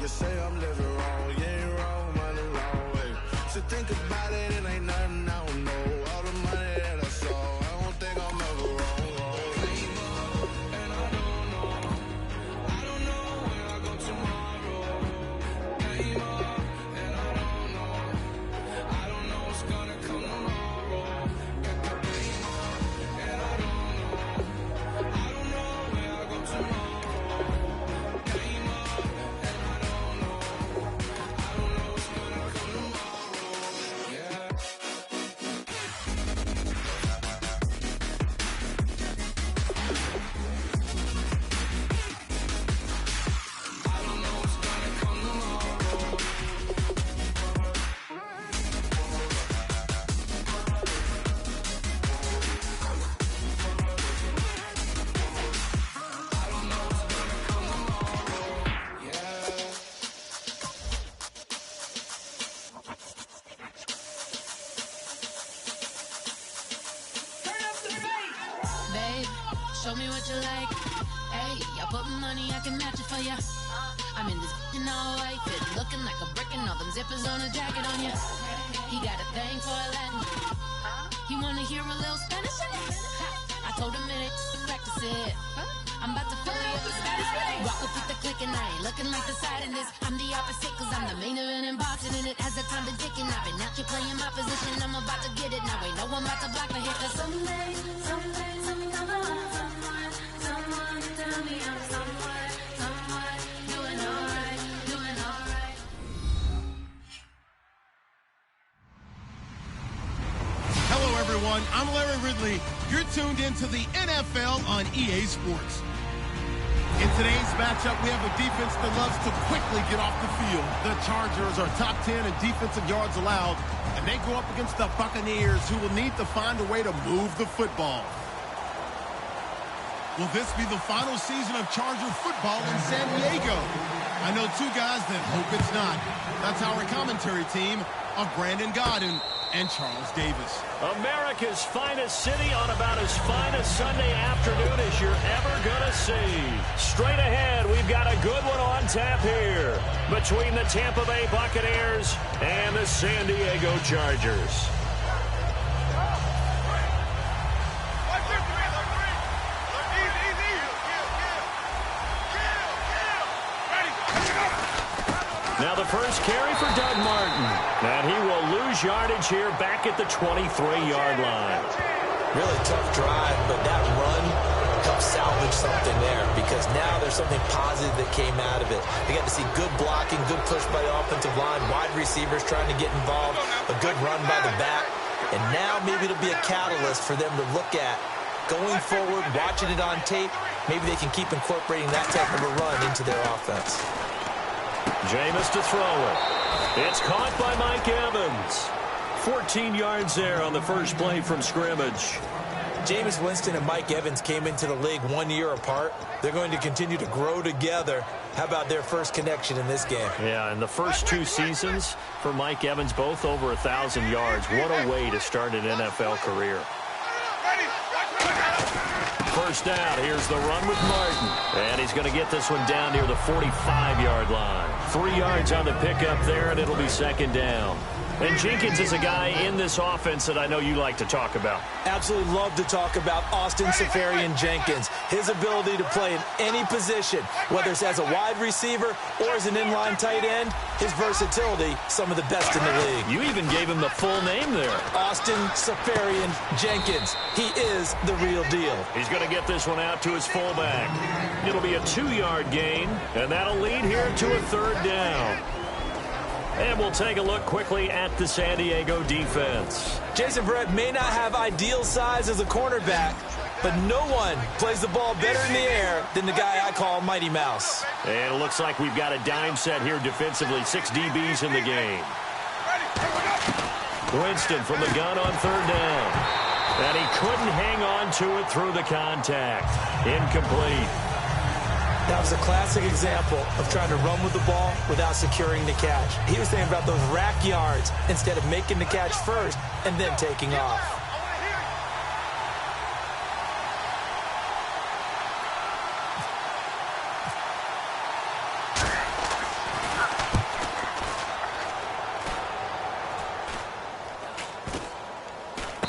say I'm living wrong. You ain't wrong, money long way. So think about it, it ain't nothing I don't know. All the money that I saw, I don't think I'm ever wrong. Came up and I don't know. I don't know where I go tomorrow. Came up and I don't know. I don't know what's gonna come tomorrow. Came up and I don't know. I don't know where I go tomorrow. Came up and I don't know. I don't know what's gonna come tomorrow. Yeah. Babe, show me what you like. Hey, I put money, I can match it for ya. I'm in this in all white fit, looking like a brick and all them zippers on a jacket on ya. He got a thing for a Latin. He wanna hear a little Spanish in it. I told him it ain't to practice it. I'm about to fill me up with status. Walk up with the click and I ain't looking like the side in this. I'm the opposite cause I'm the main event in boxing and it has the time to dick and I've been out here playing my position. I'm about to get it now. Ain't no one about to block the hit cause someday I'm gonna love someone to tell me I'm someone doing alright, doing alright. Hello, everyone. I'm Larry Ridley. You're tuned into the NFL on EA Sports. In today's matchup, we have a defense that loves to quickly get off the field. The Chargers are top 10 in defensive yards allowed, and they go up against the Buccaneers, who will need to find a way to move the football. Will this be the final season of Charger football in San Diego? I know two guys that hope it's not. That's our commentary team of Brandon Godden and Charles Davis. America's finest city on about as fine a Sunday afternoon as you're ever going to see. Straight ahead, we've got a good one on tap here between the Tampa Bay Buccaneers and the San Diego Chargers. Now the first carry for Doug Martin. And he will lose yardage here back at the 23-yard line. Really tough drive, but that run helped salvage something there because now there's something positive that came out of it. They got to see good blocking, good push by the offensive line, wide receivers trying to get involved, a good run by the back. And now maybe it'll be a catalyst for them to look at going forward, watching it on tape. Maybe they can keep incorporating that type of a run into their offense. Jameis to throw it. It's caught by Mike Evans. 14 yards there on the first play from scrimmage. Jameis Winston and Mike Evans came into the league 1 year apart. They're going to continue to grow together. How about their first connection in this game? Yeah, in the first two seasons for Mike Evans, both over 1,000 yards. What a way to start an NFL career. First down, here's the run with Martin. And he's going to get this one down near the 45-yard line. 3 yards on the pickup there, and it'll be second down. And Jenkins is a guy in this offense that I know you like to talk about. Absolutely love to talk about Austin Seferian-Jenkins. His ability to play in any position, whether it's as a wide receiver or as an inline tight end, his versatility, some of the best in the league. You even gave him the full name there. Austin Seferian-Jenkins. He is the real deal. He's going to get this one out to his fullback. It'll be a 2-yard gain, and that'll lead here to a third down. And we'll take a look quickly at the San Diego defense. Jason Verrett may not have ideal size as a cornerback, but no one plays the ball better in the air than the guy I call Mighty Mouse. And it looks like we've got a dime set here defensively. 6 DBs in the game. Winston from the gun on third down. And he couldn't hang on to it through the contact. Incomplete. That was a classic example of trying to run with the ball without securing the catch. He was thinking about those rack yards instead of making the catch first and then taking off.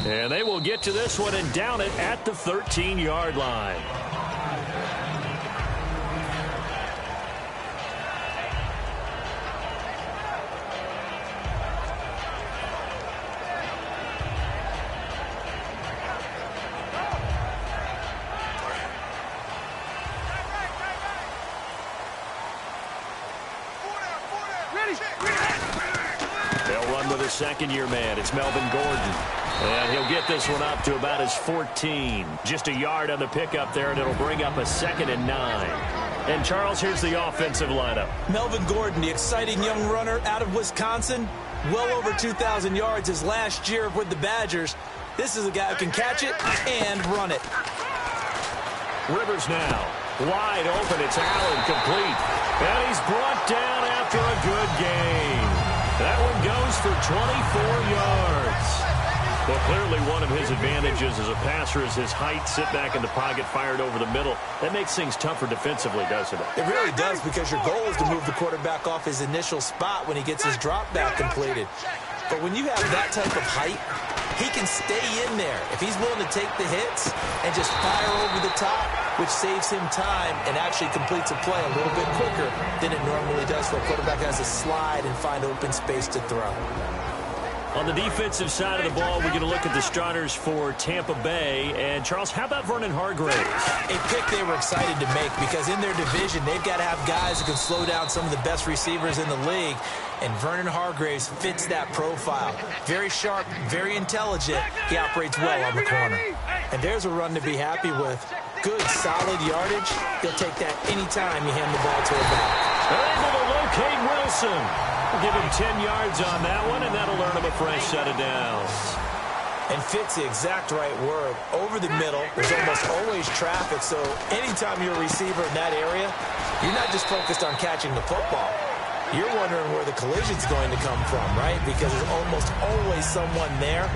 And they will get to this one and down it at the 13-yard line. They'll run with a second-year man. It's Melvin Gordon. And he'll get this one up to about his 14. Just a yard on the pickup there, and it'll bring up a 2nd and 9. And, Charles, here's the offensive lineup. Melvin Gordon, the exciting young runner out of Wisconsin. Well over 2,000 yards his last year with the Badgers. This is a guy who can catch it and run it. Rivers now. Wide open. It's Allen, complete. And he's brought down after a good gain. That one goes for 24 yards. Well, clearly one of his advantages as a passer is his height. Sit back in the pocket, fired over the middle. That makes things tougher defensively, doesn't it? It really does, because your goal is to move the quarterback off his initial spot when he gets his drop back completed. But when you have that type of height, he can stay in there. If he's willing to take the hits and just fire over the top, which saves him time and actually completes a play a little bit quicker than it normally does for a quarterback that has to slide and find open space to throw. On the defensive side of the ball, we're going to look at the starters for Tampa Bay. And, Charles, how about Vernon Hargreaves? A pick they were excited to make, because in their division, they've got to have guys who can slow down some of the best receivers in the league. And Vernon Hargreaves fits that profile. Very sharp, very intelligent. He operates well on the corner. And there's a run to be happy with. Good, solid yardage. He'll take that anytime you hand the ball to a back. They're able to locate Wilson. We'll give him 10 yards on that one, and that'll earn him a fresh set of downs. And fits the exact right word. Over the middle, there's almost always traffic, so anytime you're a receiver in that area, you're not just focused on catching the football. You're wondering where the collision's going to come from, right? Because there's almost always someone there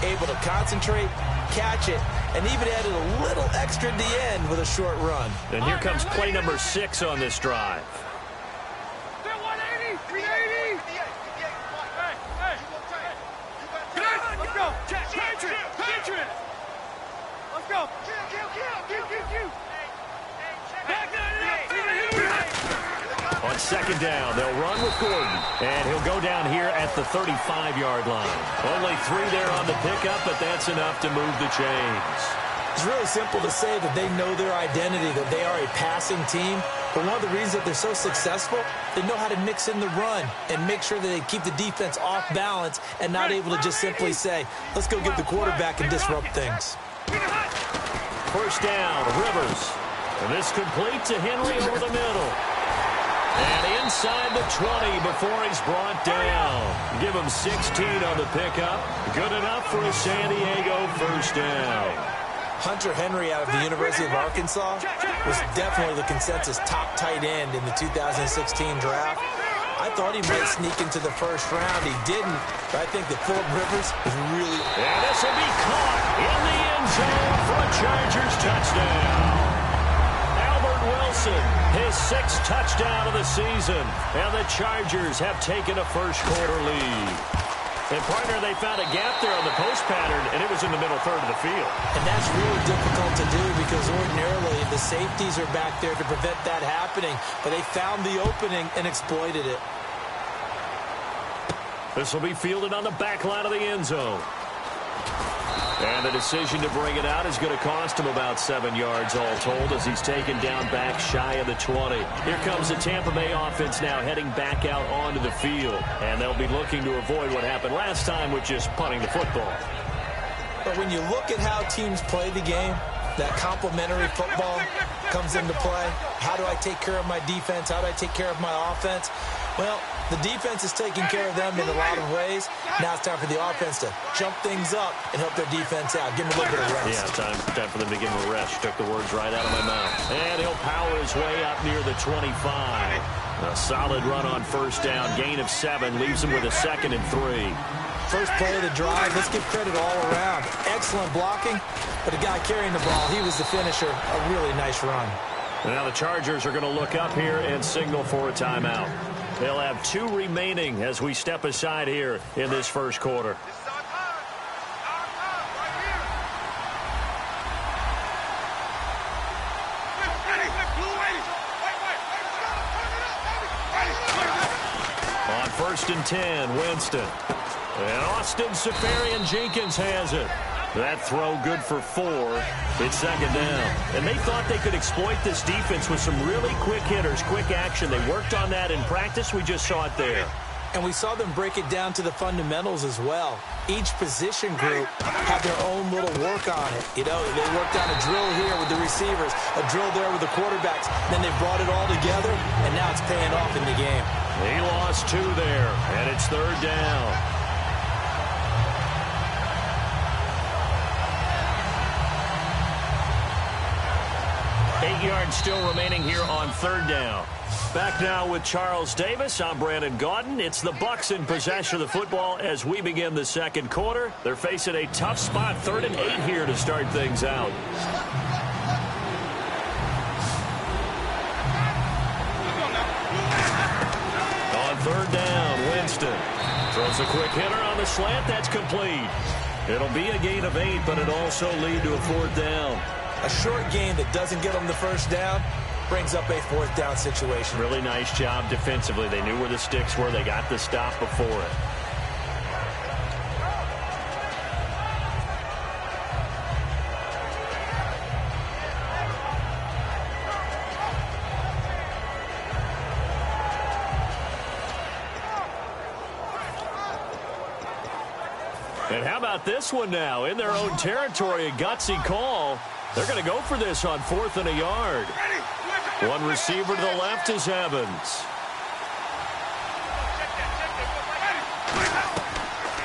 able to concentrate, catch it, and even added a little extra at the end with a short run. And here comes play number 6 on this drive. On second down, they'll run with Gordon, and he'll go down here at the 35-yard line. Only 3 there on the pickup, but that's enough to move the chains. It's really simple to say that they know their identity, that they are a passing team. But one of the reasons that they're so successful, they know how to mix in the run and make sure that they keep the defense off balance and not able to just simply say, let's go get the quarterback and disrupt things. First down, Rivers. And this complete to Henry over the middle. And inside the 20 before he's brought down. Give him 16 on the pickup. Good enough for a San Diego first down. Hunter Henry out of the University of Arkansas was definitely the consensus top tight end in the 2016 draft. I thought he might sneak into the first round. He didn't, but I think that Phillip Rivers is really... And this will be caught in the end zone for a Chargers touchdown. Albert Wilson, his 6th touchdown of the season, and the Chargers have taken a first-quarter lead. And, partner, they found a gap there on the post pattern, and it was in the middle third of the field. And that's really difficult to do because ordinarily the safeties are back there to prevent that happening. But they found the opening and exploited it. This will be fielded on the back line of the end zone. And the decision to bring it out is going to cost him about 7 yards all told as he's taken down back shy of the 20. Here comes the Tampa Bay offense now heading back out onto the field. And they'll be looking to avoid what happened last time with just punting the football. But when you look at how teams play the game, that complementary football comes into play. How do I take care of my defense? How do I take care of my offense? Well, the defense is taking care of them in a lot of ways. Now it's time for the offense to jump things up and help their defense out. Give them a little bit of rest. Yeah, time for them to give him a rest. Took the words right out of my mouth. And he'll power his way up near the 25. A solid run on first down. Gain of 7. Leaves him with a 2nd and 3. First play of the drive. Let's give credit all around. Excellent blocking. But the guy carrying the ball, he was the finisher. A really nice run. Now the Chargers are going to look up here and signal for a timeout. They'll have 2 remaining as we step aside here in this first quarter. 1st and 10, Winston. And Austin Safarian-Jenkins has it. That throw good for 4. It's 2nd down. And they thought they could exploit this defense with some really quick hitters, quick action. They worked on that in practice. We just saw it there. And we saw them break it down to the fundamentals as well. Each position group had their own little work on it. You know, they worked on a drill here with the receivers, a drill there with the quarterbacks. Then they brought it all together, and now it's paying off in the game. He lost 2 there, and it's 3rd down. Yards still remaining here on 3rd down. Back now with Charles Davis. I'm Brandon Gaudin. It's the Bucs in possession of the football as we begin the 2nd quarter. They're facing a tough spot, 3rd and 8 here to start things out. On 3rd down, Winston throws a quick hitter on the slant. That's complete. It'll be a gain of 8, but it'll also lead to a 4th down. A short game that doesn't get them the 1st down brings up a 4th down situation. Really nice job defensively. They knew where the sticks were. They got the stop before it. And how about this one now? In their own territory, a gutsy call. They're going to go for this on 4th and a yard. One receiver to the left is Evans.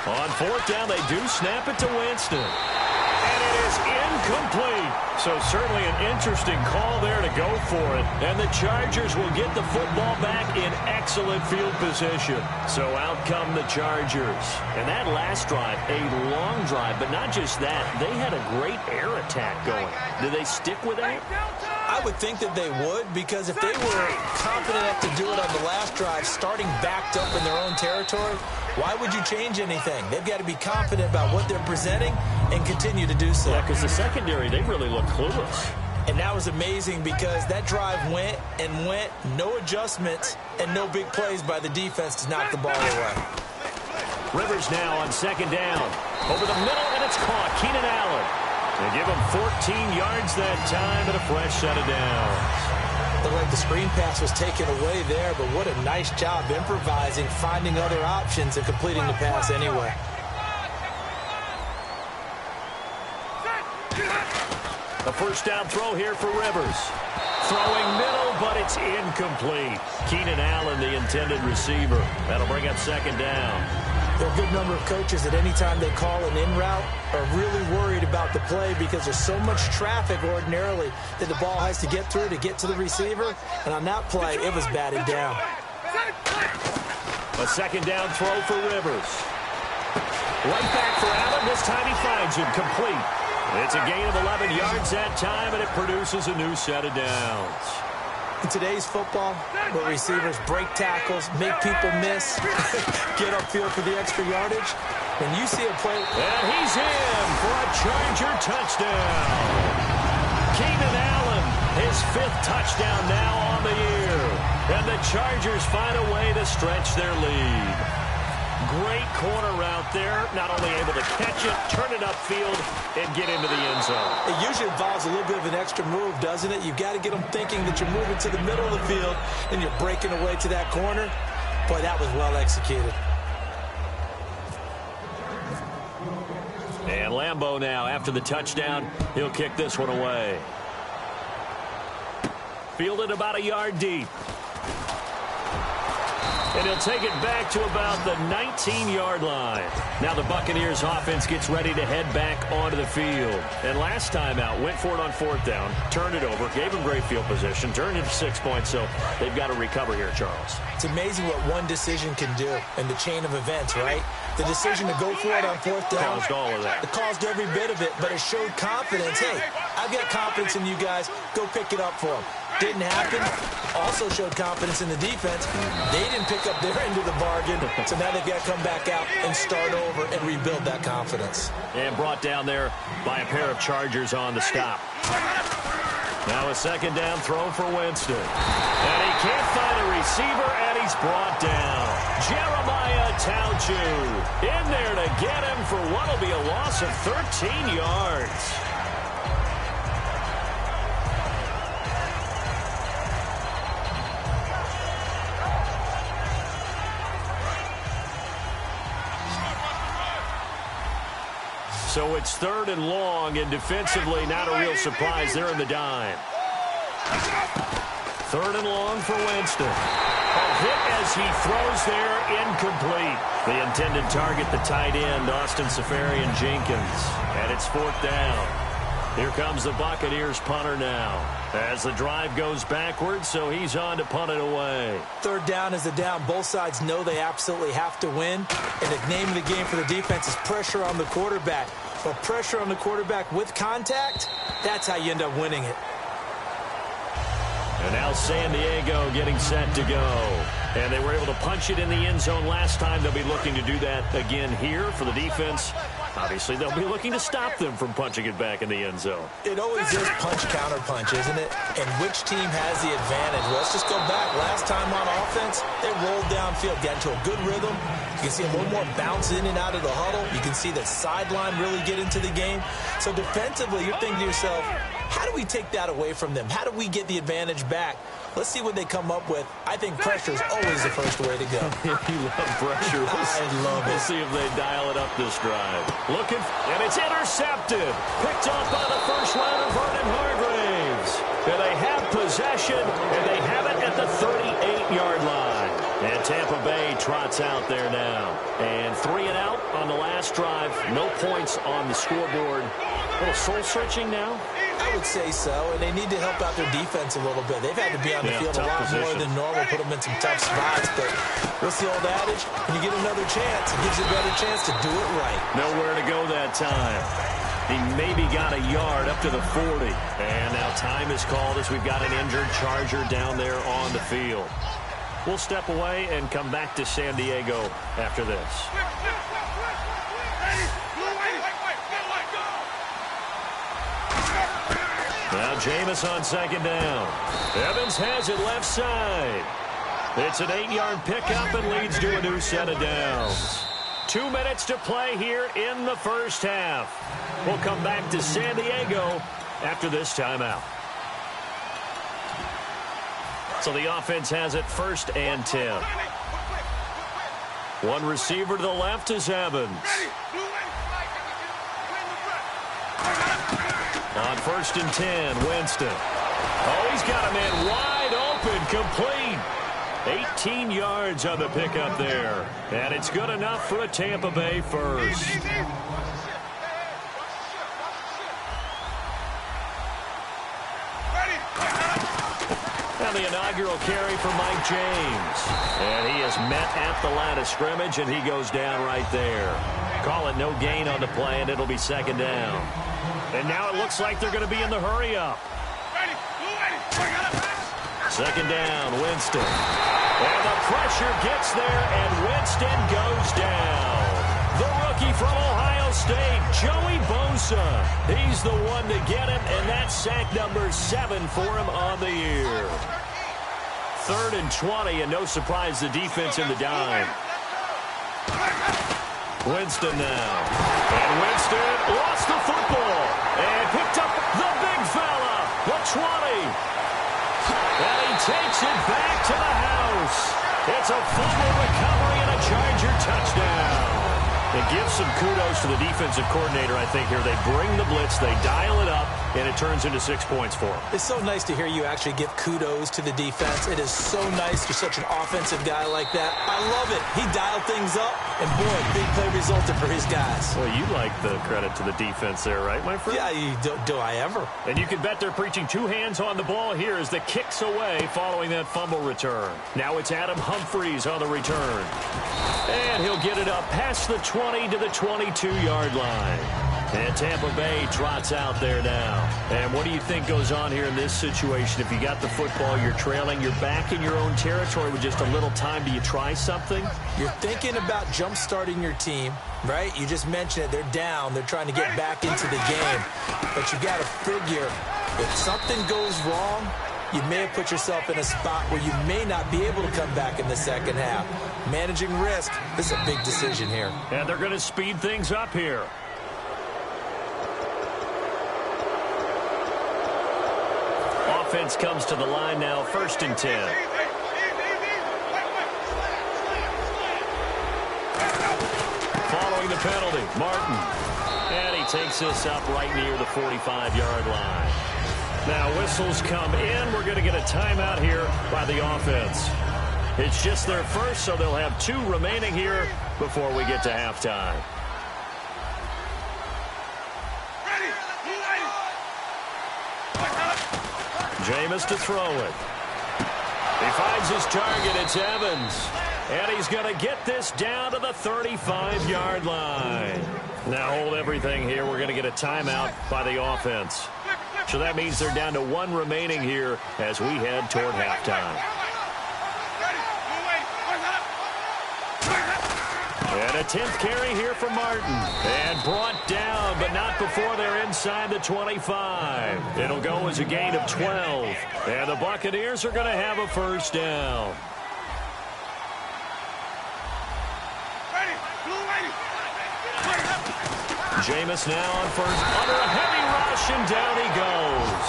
On 4th down, they do snap it to Winston. And it is incomplete. So certainly an interesting call there to go for it. And the Chargers will get the football back in excellent field position. So out come the Chargers. And that last drive, a long drive, but not just that. They had a great air attack going. Do they stick with that? I would think that they would, because if they were confident enough to do it on the last drive, starting backed up in their own territory, why would you change anything? They've got to be confident about what they're presenting and continue to do so. Yeah, because the secondary, they really look clueless. And that was amazing because that drive went and went, no adjustments, and no big plays by the defense to knock the ball away. Rivers now on 2nd down. Over the middle, and it's caught. Keenan Allen. They give him 14 yards that time and a fresh set of downs. Looked like the screen pass was taken away there, but what a nice job improvising, finding other options, and completing the pass anyway. A 1st down throw here for Rivers. Throwing middle, but it's incomplete. Keenan Allen, the intended receiver. That'll bring up 2nd down. There are a good number of coaches that anytime they call an in route are really worried about the play because there's so much traffic ordinarily that the ball has to get through to get to the receiver. And on that play, it was batted down. A 2nd down throw for Rivers. Right back for Allen. This time he finds him complete. It's a gain of 11 yards that time, and it produces a new set of downs. In today's football, where receivers break tackles, make people miss, get upfield for the extra yardage, when you see a play... And he's in for a Charger touchdown. Keenan Allen, his 5th touchdown now on the year. And the Chargers find a way to stretch their lead. Great corner route there. Not only able to catch it, turn it upfield, and get into the end zone. It usually involves a little bit of an extra move, doesn't it? You've got to get them thinking that you're moving to the middle of the field and you're breaking away to that corner. Boy, that was well executed. And Lambeau now, after the touchdown, he'll kick this one away. Fielded about a yard deep. And he'll take it back to about the 19-yard line. Now the Buccaneers offense gets ready to head back onto the field. And last time out, went for it on 4th down, turned it over, gave them great field position, turned it to 6 points, so they've got to recover here, Charles. It's amazing what one decision can do in the chain of events, right? The decision to go for it on 4th down. Caused all of that. It caused every bit of it, but it showed confidence. Hey, I've got confidence in you guys. Go pick it up for them. Didn't happen. Also showed confidence in the defense. They didn't pick up their end of the bargain, so now they've got to come back out and start over and rebuild that confidence. And brought down there by a pair of Chargers on the stop. Now a 2nd down throw for Winston. And he can't find a receiver, and he's brought down. Jeremiah Tauchu in there to get him for what will be a loss of 13 yards. So it's 3rd and long, and defensively not a real surprise. They're in the dime. 3rd and long for Winston. A hit as he throws there, incomplete. The intended target, the tight end, Austin Seferian-Jenkins. And it's 4th down. Here comes the Buccaneers punter now. As the drive goes backwards, so he's on to punt it away. 3rd down is the down. Both sides know they absolutely have to win. And the name of the game for the defense is pressure on the quarterback. But pressure on the quarterback with contact, that's how you end up winning it. And now San Diego getting set to go. And they were able to punch it in the end zone last time. They'll be looking to do that again here for the defense. Obviously, they'll be looking to stop them from punching it back in the end zone. It always is punch-counter-punch, isn't it? And which team has the advantage? Well, let's just go back. Last time on offense, they rolled downfield, got into a good rhythm. You can see a little more bounce in and out of the huddle. You can see the sideline really get into the game. So defensively, you're thinking to yourself, how do we take that away from them? How do we get the advantage back? Let's see what they come up with. I think pressure is always the first way to go. You love pressure. I love it. We'll see if they dial it up this drive. Looking, and it's intercepted. Picked off by the first rounder, Vernon Hargreaves. And they have possession, and they have it at the 38-yard line. And Tampa Bay trots out there now. And 3 and out on the last drive. No points on the scoreboard. A little soul-searching now. I would say so, and they need to help out their defense a little bit. They've had to be on the field a lot more than normal, put them in some tough spots. But what's the old adage? When you get another chance, it gives you a better chance to do it right. Nowhere to go that time. He maybe got a yard up to the 40. And now time is called as we've got an injured Charger down there on the field. We'll step away and come back to San Diego after this. Now Jameis on 2nd down. Evans has it left side. It's an 8-yard pickup and leads to a new set of downs. 2 minutes to play here in the first half. We'll come back to San Diego after this timeout. So the offense has it 1st and 10. One receiver to the left is Evans. On 1st and 10, Winston. Oh, he's got a man wide open, complete. 18 yards on the pickup there. And it's good enough for a Tampa Bay first. Now the inaugural carry for Mike James. And he is met at the line of scrimmage, and he goes down right there. Call it no gain on the play, and it'll be 2nd down. And now it looks like they're going to be in the hurry-up. 2nd down, Winston. And the pressure gets there, and Winston goes down. The rookie from Ohio State, Joey Bosa. He's the one to get him, and that's sack number 7 for him on the year. 3rd and 20, and no surprise, the defense in the dime. Winston now. And Winston lost the football. And picked up the big fella. The 20. And he takes it back to the house. It's a fumble recovery and a Charger touchdown. It gives some kudos to the defensive coordinator, I think, here. They bring the blitz, they dial it up, and it turns into 6 points for them. It's so nice to hear you actually give kudos to the defense. It is so nice you're such an offensive guy like that. I love it. He dialed things up, and boy, big play resulted for his guys. Well, you like the credit to the defense there, right, my friend? Yeah, do I ever. And you can bet they're preaching 2 hands on the ball here as the kick's away following that fumble return. Now it's Adam Humphries on the return. And he'll get it up past the 20 to the 22-yard line. And Tampa Bay trots out there now. And what do you think goes on here in this situation? If you got the football, you're trailing, you're back in your own territory with just a little time. Do you try something? You're thinking about jump-starting your team, right? You just mentioned it. They're down. They're trying to get back into the game. But you got to figure, if something goes wrong, you may have put yourself in a spot where you may not be able to come back in the second half. managing risk. This is a big decision here. And they're going to speed things up here. Offense comes to the line now, 1st and 10. Following the penalty, Martin. And he takes this up right near the 45-yard line. Now whistles come in. We're going to get a timeout here by the offense. It's just their first, so they'll have 2 remaining here before we get to halftime. Jameis to throw it. He finds his target. It's Evans. And he's going to get this down to the 35-yard line. Now hold everything here. We're going to get a timeout by the offense. So that means they're down to 1 remaining here as we head toward halftime. And a 10th carry here for Martin. And brought down, but not before they're inside the 25. It'll go as a gain of 12. And the Buccaneers are going to have a first down. Jameis now on first, under a heavy rush, and down he goes.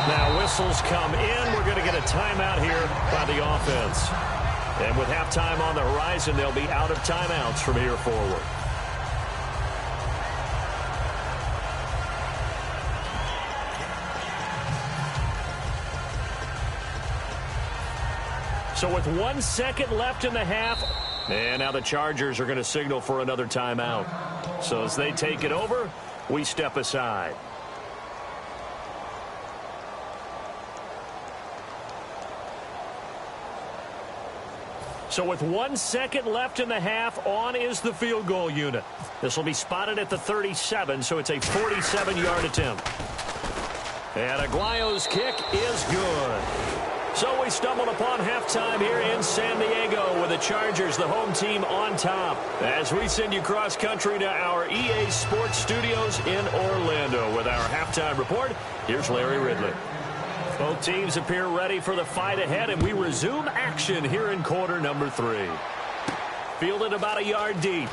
Now whistles come in. We're going to get a timeout here by the offense. And with halftime on the horizon, they'll be out of timeouts from here forward. So with 1 second left in the half, and now the Chargers are going to signal for another timeout. So as they take it over, we step aside. So with 1 second left in the half, on is the field goal unit. This will be spotted at the 37, so it's a 47-yard attempt. And Aguayo's kick is good. So we stumbled upon halftime here in San Diego with the Chargers, the home team, on top. As we send you cross-country to our EA Sports Studios in Orlando with our halftime report, here's Larry Ridley. Both teams appear ready for the fight ahead, and we resume action here in quarter number 3. Fielded about a yard deep.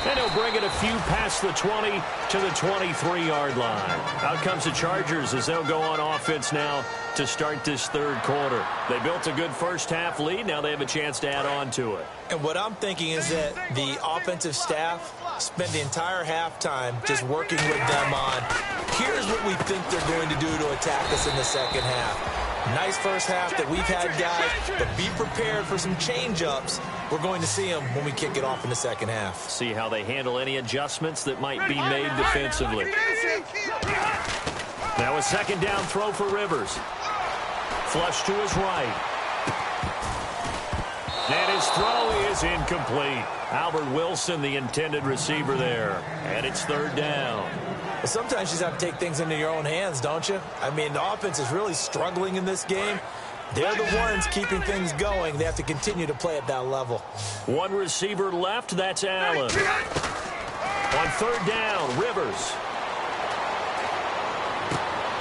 And he'll bring it a few past the 20 to the 23-yard line. Out comes the Chargers as they'll go on offense now to start this third quarter. They built a good first-half lead. Now they have a chance to add on to it. And what I'm thinking is that the offensive staff spent the entire halftime just working with them on, here's what we think they're going to do to attack us in the second half. Nice first half that we've had, guys, but be prepared for some change-ups. We're going to see them when we kick it off in the second half. See how they handle any adjustments that might be made defensively. Now a second down throw for Rivers. Flush to his right. And his throw is incomplete. Albert Wilson, the intended receiver there. And it's third down. Well, sometimes you just have to take things into your own hands, don't you? I mean, the offense is really struggling in this game. They're the ones keeping things going. They have to continue to play at that level. One receiver left. That's Allen. On third down, Rivers.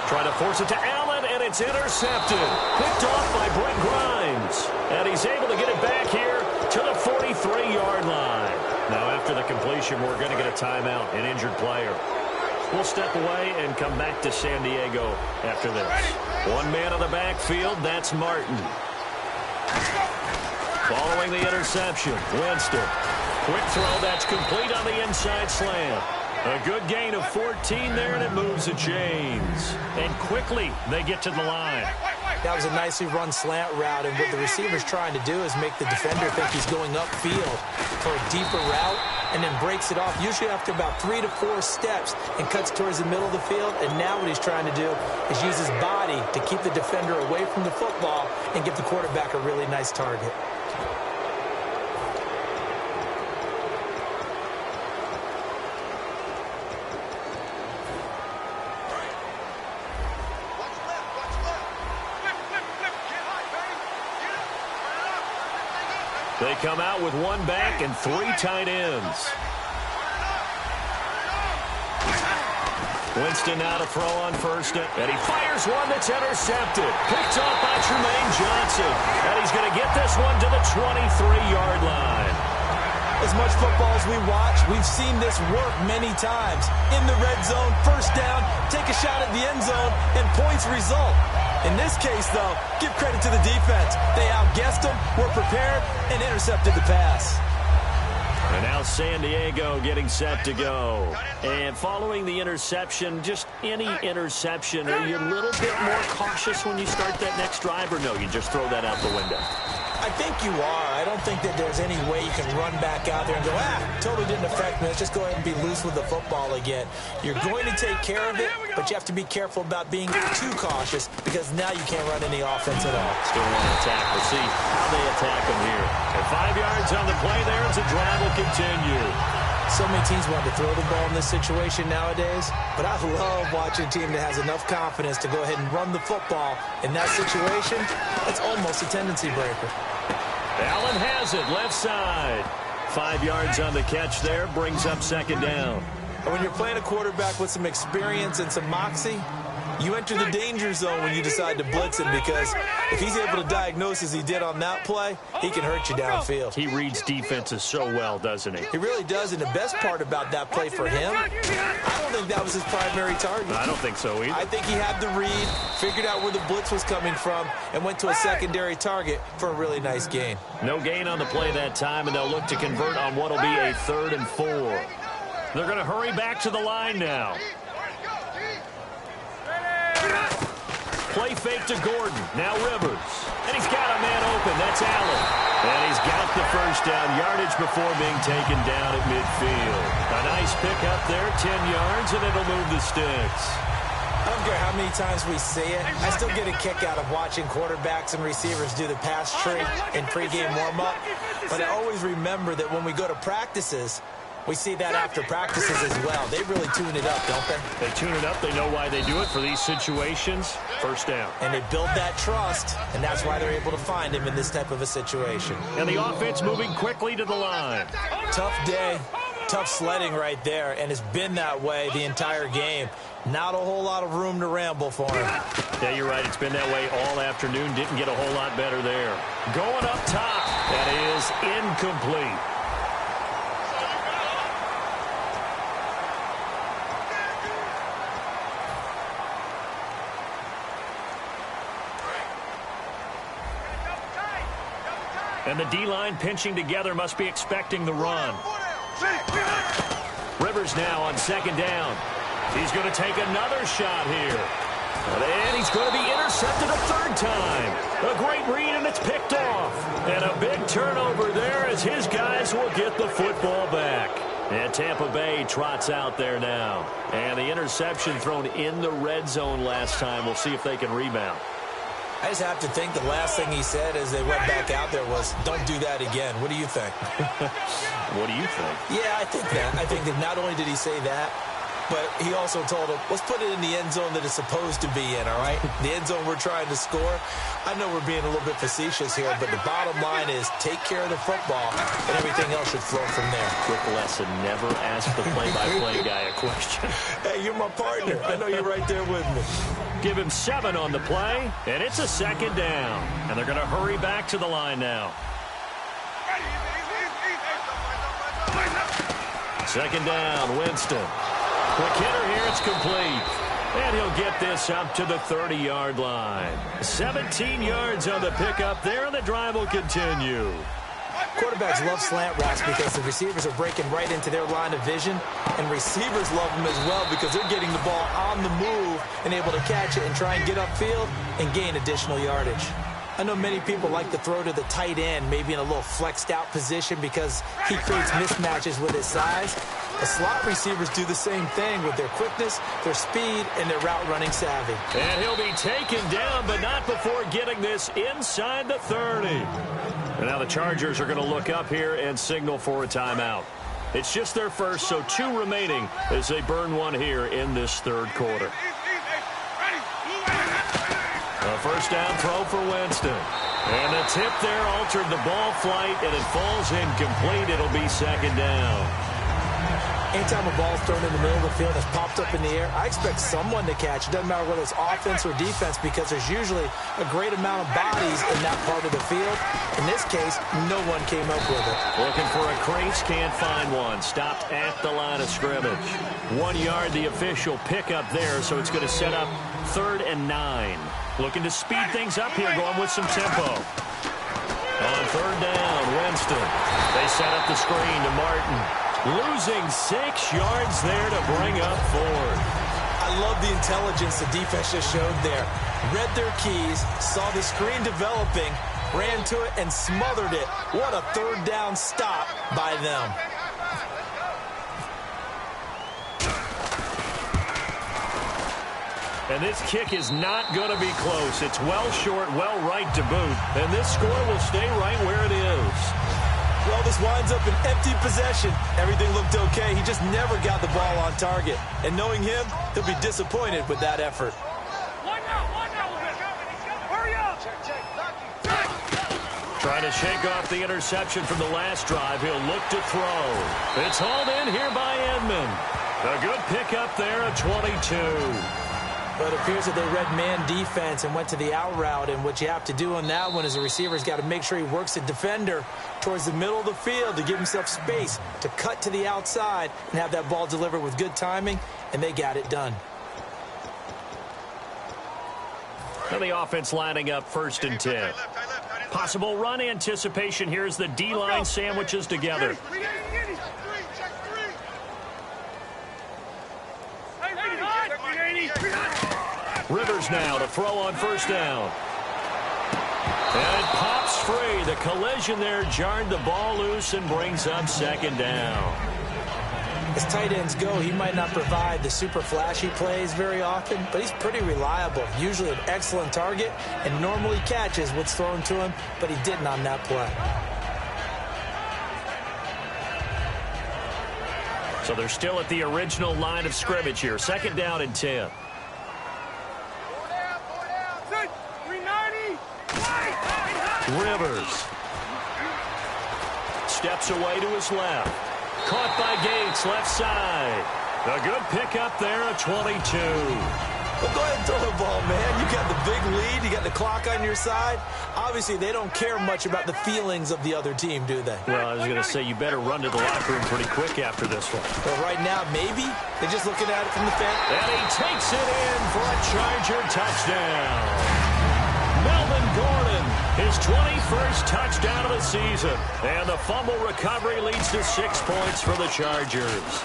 Trying to force it to Allen, and it's intercepted. Picked off by Brent Grimes. And he's able to get it back here to the 43-yard line. Now, after the completion, we're going to get a timeout, an injured player. We'll step away and come back to San Diego after this. One man on the backfield, that's Martin. Following the interception, Winston. Quick throw, that's complete on the inside slant. A good gain of 14 there, and it moves the chains. And quickly, they get to the line. That was a nicely run slant route, and what the receiver's trying to do is make the defender think he's going upfield for a deeper route, and then breaks it off, usually after about 3 to 4 steps, and cuts towards the middle of the field. And now what he's trying to do is use his body to keep the defender away from the football and give the quarterback a really nice target. They come out with one back and 3 tight ends. Winston now to throw on first, and he fires one that's intercepted. Picked off by Tremaine Johnson. And he's going to get this one to the 23-yard line. As much football as we watch, we've seen this work many times. In the red zone, first down, take a shot at the end zone, and points result. In this case, though, give credit to the defense. They outguessed them, were prepared, and intercepted the pass. And now San Diego getting set to go. And following the interception, just any interception, are you a little bit more cautious when you start that next drive, or no, you just throw that out the window? I think you are. I don't think that there's any way you can run back out there and go, totally didn't affect me. Let's just go ahead and be loose with the football again. You're going to take care of it, but you have to be careful about being too cautious because now you can't run any offense at all. Still want to attack. We'll see how they attack them here. And 5 yards on the play there as the drive will continue. So many teams want to throw the ball in this situation nowadays, but I love watching a team that has enough confidence to go ahead and run the football. In that situation, that's almost a tendency breaker. Allen has it, left side. 5 yards on the catch there, brings up second down. And when you're playing a quarterback with some experience and some moxie, you enter the danger zone when you decide to blitz him because if he's able to diagnose as he did on that play, he can hurt you downfield. He reads defenses so well, doesn't he? He really does, and the best part about that play for him, I don't think that was his primary target. I don't think so either. I think he had the read, figured out where the blitz was coming from, and went to a secondary target for a really nice gain. No gain on the play that time, and they'll look to convert on what will be a 3rd and 4. They're going to hurry back to the line now. Play fake to Gordon. Now Rivers. And he's got a man open. That's Allen. And he's got the first down. Yardage before being taken down at midfield. A nice pickup there. 10 yards, and it'll move the sticks. I don't care how many times we see it. I still get a kick out of watching quarterbacks and receivers do the pass tree in pregame warm-up. But I always remember that when we go to practices, we see that after practices as well. They really tune it up, don't they? They tune it up. They know why they do it for these situations. First down. And they build that trust, and that's why they're able to find him in this type of a situation. And the offense moving quickly to the line. Tough day, tough sledding right there, and it's been that way the entire game. Not a whole lot of room to ramble for him. Yeah, you're right. It's been that way all afternoon. Didn't get a whole lot better there. Going up top. That is incomplete. And the D-line pinching together must be expecting the run. Rivers now on second down. He's going to take another shot here. And he's going to be intercepted a 3rd time. A great read, and it's picked off. And a big turnover there as his guys will get the football back. And Tampa Bay trots out there now. And the interception thrown in the red zone last time. We'll see if they can rebound. I just have to think the last thing he said as they went back out there was, don't do that again. What do you think? What do you think? Yeah, I think that. I think that not only did he say that, but he also told him, let's put it in the end zone that it's supposed to be in, all right? The end zone we're trying to score. I know we're being a little bit facetious here, but the bottom line is take care of the football, and everything else should flow from there. Quick lesson, never ask the play-by-play guy a question. Hey, you're my partner. I know you're right there with me. Give him 7 on the play, and it's a second down. And they're going to hurry back to the line now. Second down, Winston. Quick hitter here, it's complete. And he'll get this up to the 30-yard line. 17 yards on the pickup there, and the drive will continue. Quarterbacks love slant routes because the receivers are breaking right into their line of vision, and receivers love them as well because they're getting the ball on the move and able to catch it and try and get upfield and gain additional yardage. I know many people like to throw to the tight end, maybe in a little flexed out position because he creates mismatches with his size. The slot receivers do the same thing with their quickness, their speed, and their route running savvy. And he'll be taken down, but not before getting this inside the 30. And now the Chargers are going to look up here and signal for a timeout. It's just their first, so 2 remaining as they burn one here in this 3rd quarter. A first down throw for Winston. And the tip there altered the ball flight, and it falls incomplete. It'll be second down. Anytime a ball's thrown in the middle of the field that's popped up in the air, I expect someone to catch. It doesn't matter whether it's offense or defense because there's usually a great amount of bodies in that part of the field. In this case, no one came up with it. Looking for a crease, can't find one. Stopped at the line of scrimmage. 1 yard, the official pickup there, so it's going to set up 3rd and 9. Looking to speed things up here, going with some tempo. On 3rd down, Winston. They set up the screen to Martin. Losing 6 yards there to bring up 4th. I love the intelligence the defense just showed there. Read their keys, saw the screen developing, ran to it, and smothered it. What a 3rd down stop by them. And this kick is not going to be close. It's well short, well right to boot. And this score will stay right where it is. Well, this winds up an empty possession. Everything looked okay. He just never got the ball on target. And knowing him, he'll be disappointed with that effort. Hurry up! Trying to shake off the interception from the last drive. He'll look to throw. It's hauled in here by Edmond. A good pickup there at 22. But it appears that they read man defense and went to the out route. And what you have to do on that one is the receiver's got to make sure he works the defender towards the middle of the field to give himself space to cut to the outside and have that ball delivered with good timing, and they got it done. And the offense lining up 1st and 10. Possible run anticipation here as the D-line sandwiches together. Rivers now to throw on 1st down. And it pops free. The collision there jarred the ball loose and brings up 2nd down. As tight ends go, he might not provide the super flashy plays very often, but he's pretty reliable. Usually an excellent target and normally catches what's thrown to him, but he didn't on that play. So they're still at the original line of scrimmage here. 2nd down and 10. Rivers steps away to his left. Caught by Gates, left side. A good pickup there at 22. Well, go ahead and throw the ball, man. You got the big lead. You got the clock on your side. Obviously, they don't care much about the feelings of the other team, do they? Well, I was going to say, you better run to the locker room pretty quick after this one. Well, right now, maybe. They're just looking at it from the fence. And he takes it in for a Charger touchdown. Melvin Gordon, his 21st touchdown of the season. And the fumble recovery leads to 6 points for the Chargers.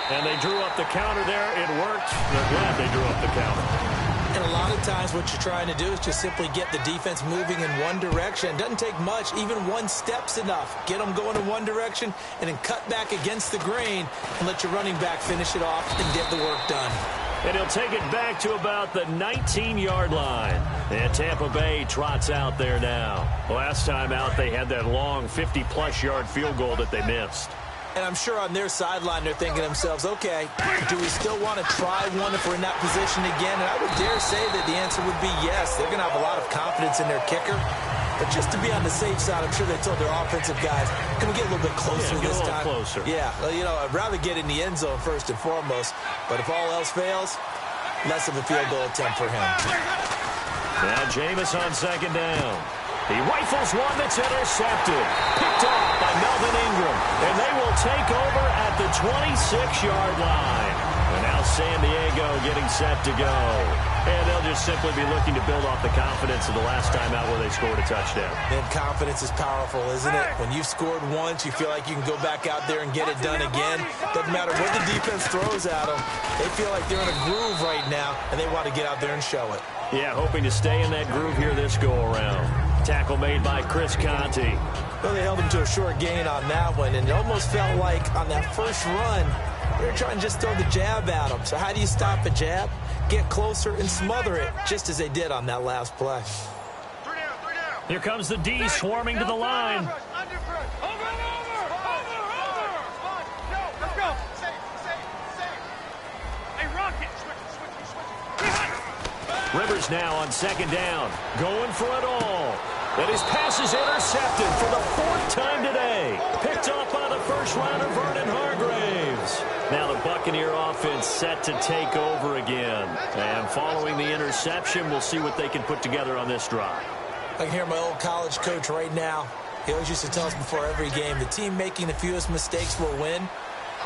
And they drew up the counter there. It worked. They're glad they drew up the counter. And a lot of times what you're trying to do is just simply get the defense moving in one direction. It doesn't take much. Even 1 step's enough. Get them going in one direction and then cut back against the grain and let your running back finish it off and get the work done. And he'll take it back to about the 19-yard line. And Tampa Bay trots out there now. Last time out, they had that long 50-plus yard field goal that they missed. And I'm sure on their sideline they're thinking to themselves, okay, do we still want to try one if we're in that position again? And I would dare say that the answer would be yes. They're going to have a lot of confidence in their kicker. But just to be on the safe side, I'm sure they told their offensive guys, can we get a little bit closer this time? Closer. Yeah, well, you know, I'd rather get in the end zone first and foremost. But if all else fails, less of a field goal attempt for him. Now Jameis on 2nd down. He rifles one that's intercepted. Picked off by Melvin Ingram. And they will take over at the 26-yard line. And now San Diego getting set to go. And they'll just simply be looking to build off the confidence of the last time out where they scored a touchdown. And confidence is powerful, isn't it? When you've scored once, you feel like you can go back out there and get it done again. Doesn't matter what the defense throws at them. They feel like they're in a groove right now, and they want to get out there and show it. Yeah, hoping to stay in that groove here this go-around. Tackle made by Chris Conte. Well, they held him to a short gain on that one, and it almost felt like on that first run, they were trying to just throw the jab at him. So how do you stop a jab? Get closer and smother it, just as they did on that last play. Here comes the D swarming to the line. Rivers now on 2nd down, going for it all. And his pass is intercepted for the 4th time today. Picked off by the first rounder, Vernon Hargreaves. set to take over again. And following the interception, we'll see what they can put together on this drive. I can hear my old college coach right now. He always used to tell us before every game, the team making the fewest mistakes will win.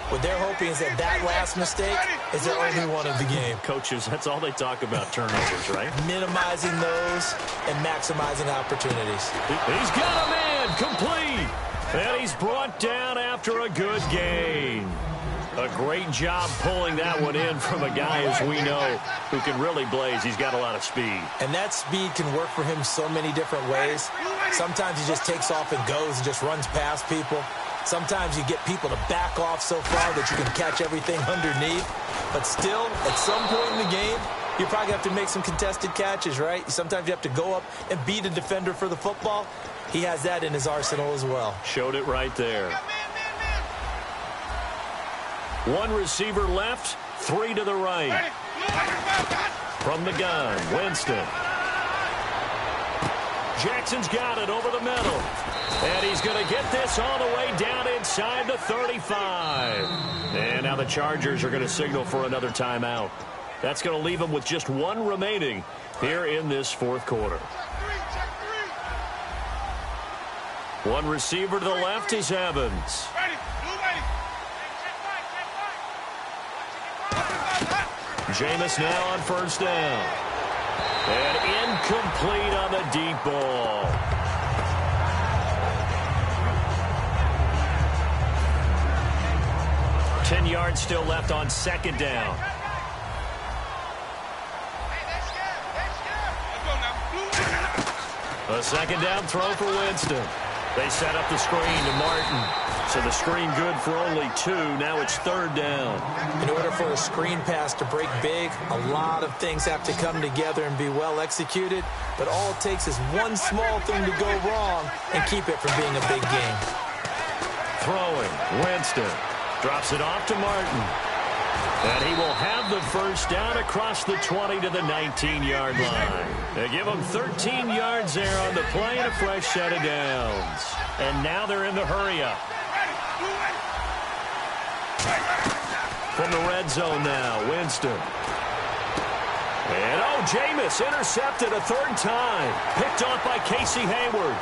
What they're hoping is that last mistake is their only one of the game. Coaches, that's all they talk about, turnovers, right? Minimizing those and maximizing opportunities. He's got a man, complete. And he's brought down after a good gain. A great job pulling that one in from a guy, as we know, who can really blaze. He's got a lot of speed. And that speed can work for him so many different ways. Sometimes he just takes off and goes and just runs past people. Sometimes you get people to back off so far that you can catch everything underneath. But still, at some point in the game, you probably have to make some contested catches, right? Sometimes you have to go up and beat a defender for the football. He has that in his arsenal as well. Showed it right there. One receiver left, three to the right. From the gun, Winston. Jackson's got it over the middle. And he's going to get this all the way down inside the 35. And now the Chargers are going to signal for another timeout. That's going to leave them with just one remaining here in this fourth quarter. One receiver to the left is Evans. Jameis now on first down. And incomplete on the deep ball. Ten yards still left on second down. A second down throw for Winston. They set up the screen to Martin. So the screen good for only two. Now it's third down. In order for a screen pass to break big, a lot of things have to come together and be well executed. But all it takes is one small thing to go wrong and keep it from being a big game. Throwing, Winston. Drops it off to Martin. And he will have the first down across the 20 to the 19-yard line. They give him 13 yards there on the play and a fresh set of downs. And now they're in the hurry-up. From the red zone now, Winston. And, Jameis intercepted a third time. Picked off by Casey Hayward.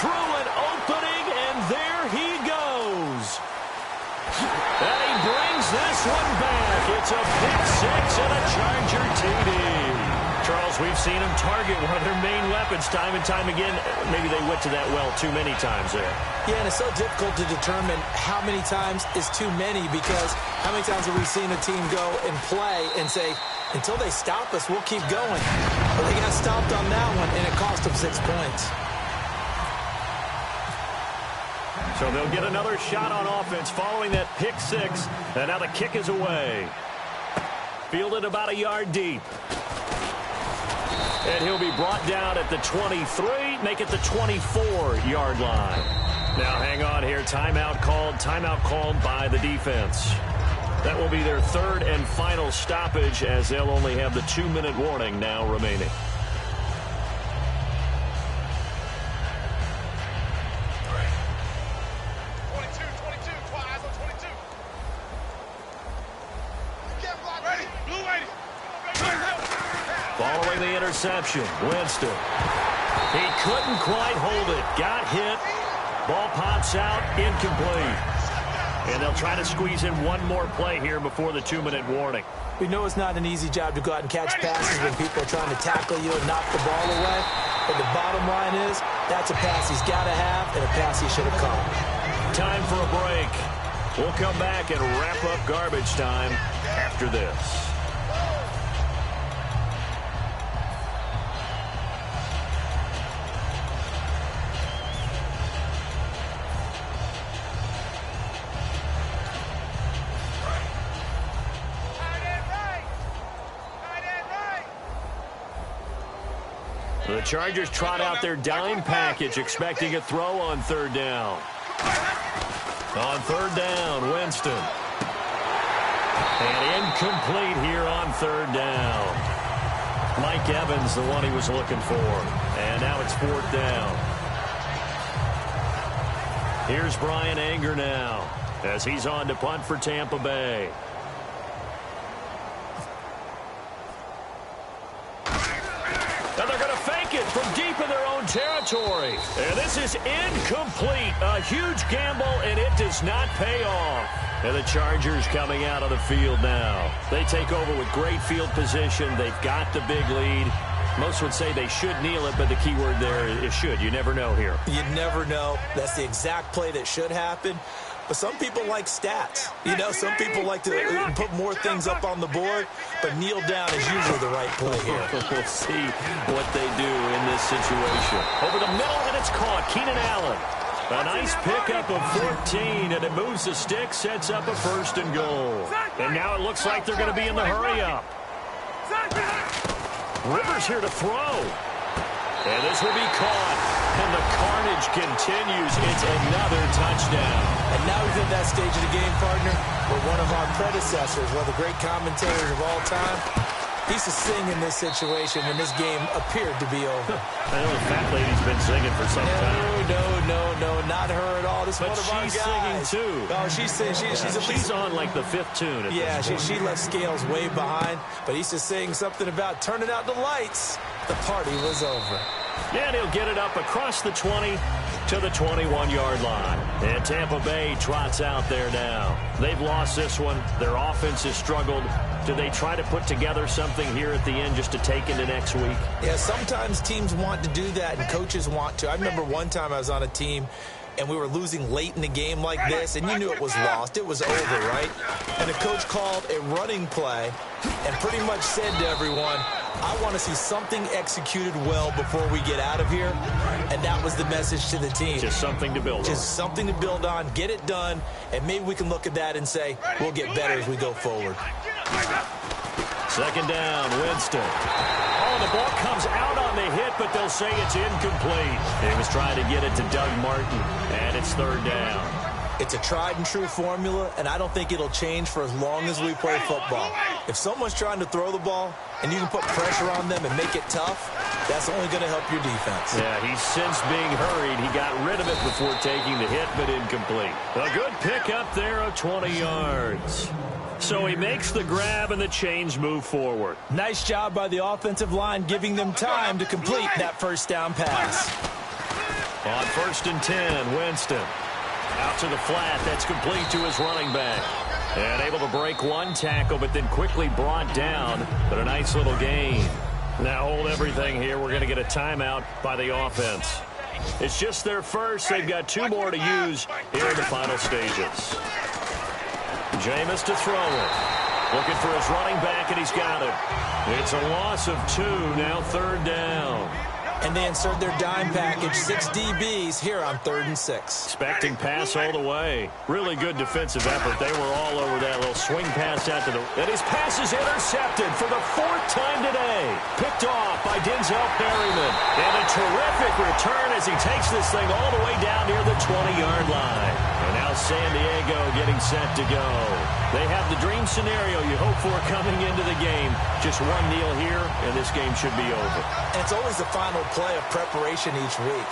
Through an opening, and there he goes. And he brings this one back. It's a pick six and a Charger TD. Charles, we've seen him target one of their main weapons time and time again. Maybe they went to that well too many times there. Yeah, and it's so difficult to determine how many times is too many, because how many times have we seen a team go and play and say, until they stop us, we'll keep going. But they got stopped on that one, and it cost them 6 points. So they'll get another shot on offense following that pick six. And now the kick is away. Fielded about a yard deep. And he'll be brought down at the 23, make it the 24-yard line. Now hang on here, timeout called by the defense. That will be their third and final stoppage, as they'll only have the 2-minute warning now remaining. Following the interception, Winston. He couldn't quite hold it. Got hit. Ball pops out, incomplete. And they'll try to squeeze in one more play here before the 2-minute warning. We know it's not an easy job to go out and catch passes when people are trying to tackle you and knock the ball away. But the bottom line is, that's a pass he's got to have and a pass he should have caught. Time for a break. We'll come back and wrap up garbage time after this. The Chargers trot out their dime package, expecting a throw on third down. On third down, Winston. And incomplete here on third down. Mike Evans, the one he was looking for. And now it's fourth down. Here's Brian Anger now, as he's on to punt for Tampa Bay. own territory. And this is incomplete. A huge gamble, and it does not pay off. And the Chargers coming out on the field now. They take over with great field position. They've got the big lead. Most would say they should kneel it, but the key word there is should. You never know here. You never know. That's the exact play that should happen. But some people like stats. You know, some people like to put more things up on the board, but kneel down is usually the right play here. We'll see what they do in this situation. Over the middle, and it's caught. Keenan Allen. A nice pickup of 14, and it moves the stick, sets up a 1st and goal. And now it looks like they're going to be in the hurry-up. Rivers here to throw. And this will be caught. And the carnage continues. It's another touchdown. And now he's in that stage of the game, partner, where one of our predecessors, one of the great commentators of all time, he used to sing in this situation when this game appeared to be over. I know the fat lady's been singing for some time. No, not her at all. This is one of our guys. But she's singing, too. Oh, she's singing. She's on, like, the 5th tune. Yeah, she left Scales way behind. But he used to sing something about turning out the lights. The party was over. Yeah, and he'll get it up across the 20 to the 21-yard line. And Tampa Bay trots out there now. They've lost this one. Their offense has struggled. Do they try to put together something here at the end just to take into next week? Yeah, sometimes teams want to do that and coaches want to. I remember one time I was on a team and we were losing late in the game like this, and you knew it was lost. It was over, right? And the coach called a running play and pretty much said to everyone, I want to see something executed well before we get out of here. And that was the message to the team. Just something to build on. Just something to build on, get it done, and maybe we can look at that and say, we'll get better as we go forward. 2nd down, Winston. Oh, the ball comes out on the hit, but they'll say it's incomplete. He was trying to get it to Doug Martin, and it's 3rd down. It's a tried-and-true formula, and I don't think it'll change for as long as we play football. If someone's trying to throw the ball and you can put pressure on them and make it tough, that's only going to help your defense. Yeah, he's since being hurried. He got rid of it before taking the hit, but incomplete. A good pickup there of 20 yards. So he makes the grab, and the chains move forward. Nice job by the offensive line giving them time to complete that 1st down pass. On 1st and 10, Winston. Out to the flat. That's complete to his running back. And able to break one tackle, but then quickly brought down. But a nice little gain. Now hold everything here. We're going to get a timeout by the offense. It's just their first. They've got 2 more to use here in the final stages. Jameis to throw it. Looking for his running back, and he's got it. It's a loss of 2. Now 3rd down. And they insert their dime package, 6 DBs here on 3rd and 6. Expecting pass all the way. Really good defensive effort. They were all over that little swing pass out to the... And his pass is intercepted for the 4th time today. Picked off by Denzel Perryman. And a terrific return as he takes this thing all the way down near the 20-yard line. And now San Diego getting set to go. They have the dream scenario you hope for coming into the game. Just one kneel here, and this game should be over. And it's always the final play of preparation each week.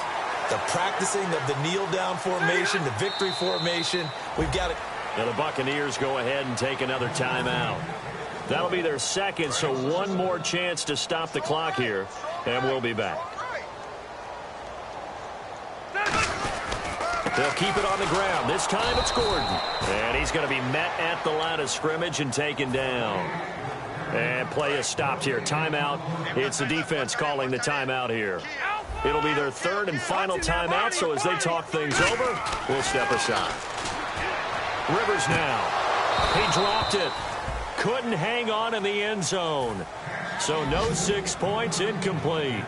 The practicing of the kneel-down formation, the victory formation. We've got it. Now the Buccaneers go ahead and take another timeout. That'll be their 2nd, so one more chance to stop the clock here, and we'll be back. They'll keep it on the ground. This time it's Gordon. And he's going to be met at the line of scrimmage and taken down. And play is stopped here. Timeout. It's the defense calling the timeout here. It'll be their 3rd and final timeout, so as they talk things over, we'll step aside. Rivers now. He dropped it. Couldn't hang on in the end zone. So no 6 points, incomplete.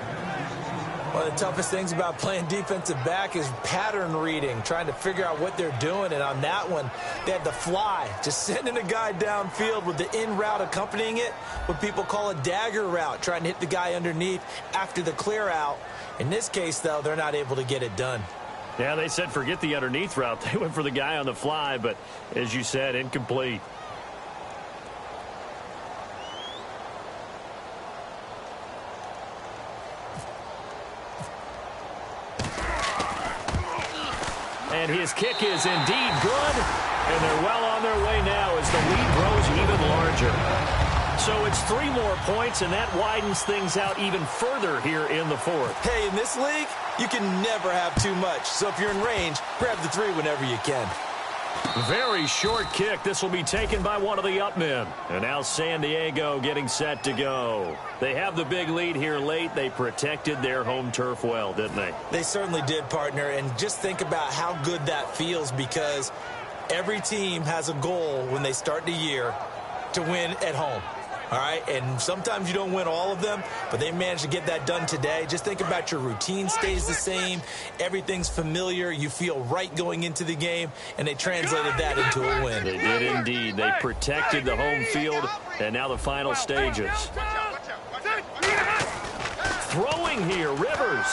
One of the toughest things about playing defensive back is pattern reading, trying to figure out what they're doing. And on that one, they had the fly, just sending a guy downfield with the in route accompanying it, what people call a dagger route, trying to hit the guy underneath after the clear out. In this case, though, they're not able to get it done. Yeah, they said forget the underneath route. They went for the guy on the fly, but as you said, incomplete. And his kick is indeed good. And they're well on their way now as the lead grows even larger. So it's 3 more points, and that widens things out even further here in the fourth. Hey, in this league, you can never have too much. So if you're in range, grab the 3 whenever you can. Very short kick. This will be taken by one of the up men. And now San Diego getting set to go. They have the big lead here late. They protected their home turf well, didn't they? They certainly did, partner. And just think about how good that feels, because every team has a goal when they start the year to win at home. All right, and sometimes you don't win all of them, but they managed to get that done today. Just think about your routine stays the same. Everything's familiar. You feel right going into the game, and they translated that into a win. They did indeed. They protected the home field, and now the final stages. Throwing here, Rivers.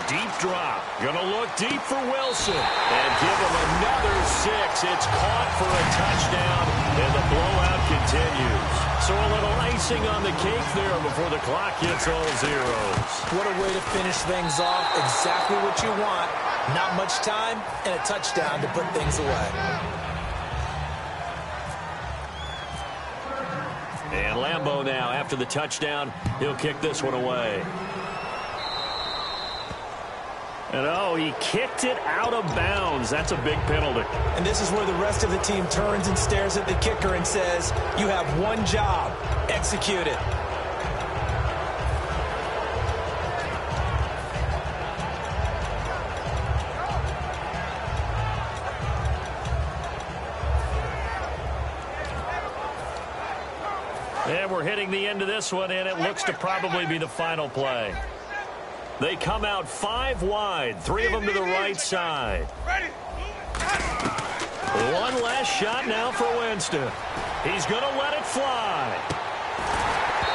Deep drop. Gonna look deep for Wilson. And give him another 6. It's caught for a touchdown, and the blowout continues. So a little icing on the cake there before the clock hits all zeros. What a way to finish things off. Exactly what you want. Not much time and a touchdown to put things away. And Lambeau now, after the touchdown, he'll kick this one away. And oh, he kicked it out of bounds. That's a big penalty. And this is where the rest of the team turns and stares at the kicker and says, you have one job. Execute it. And we're hitting the end of this one, and it looks to probably be the final play. They come out 5 wide, 3 of them to the right side. One last shot now for Winston. He's going to let it fly.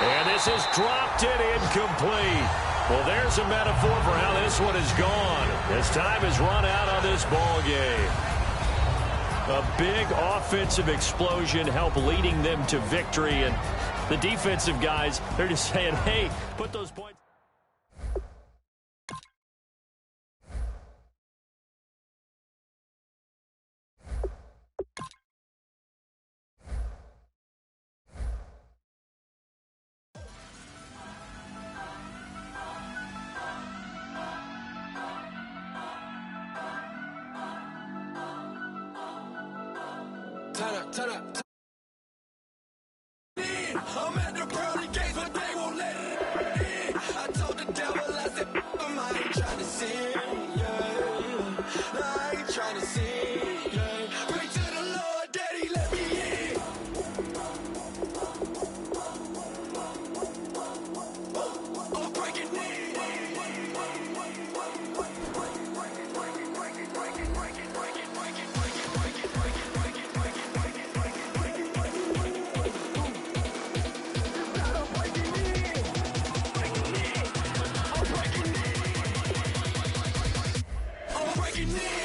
And this is dropped in incomplete. Well, there's a metaphor for how this one is gone. As time has run out on this ball game. A big offensive explosion helped leading them to victory. And the defensive guys, they're just saying, hey, put those points. Turn up. I'm at the pearly gates, but they won't let it in. I told the devil, I said, I ain't trying to sin, yeah. I ain't trying to sin, yeah. Pray to the Lord, Daddy, let me in. I'm breaking in. I'm breaking in.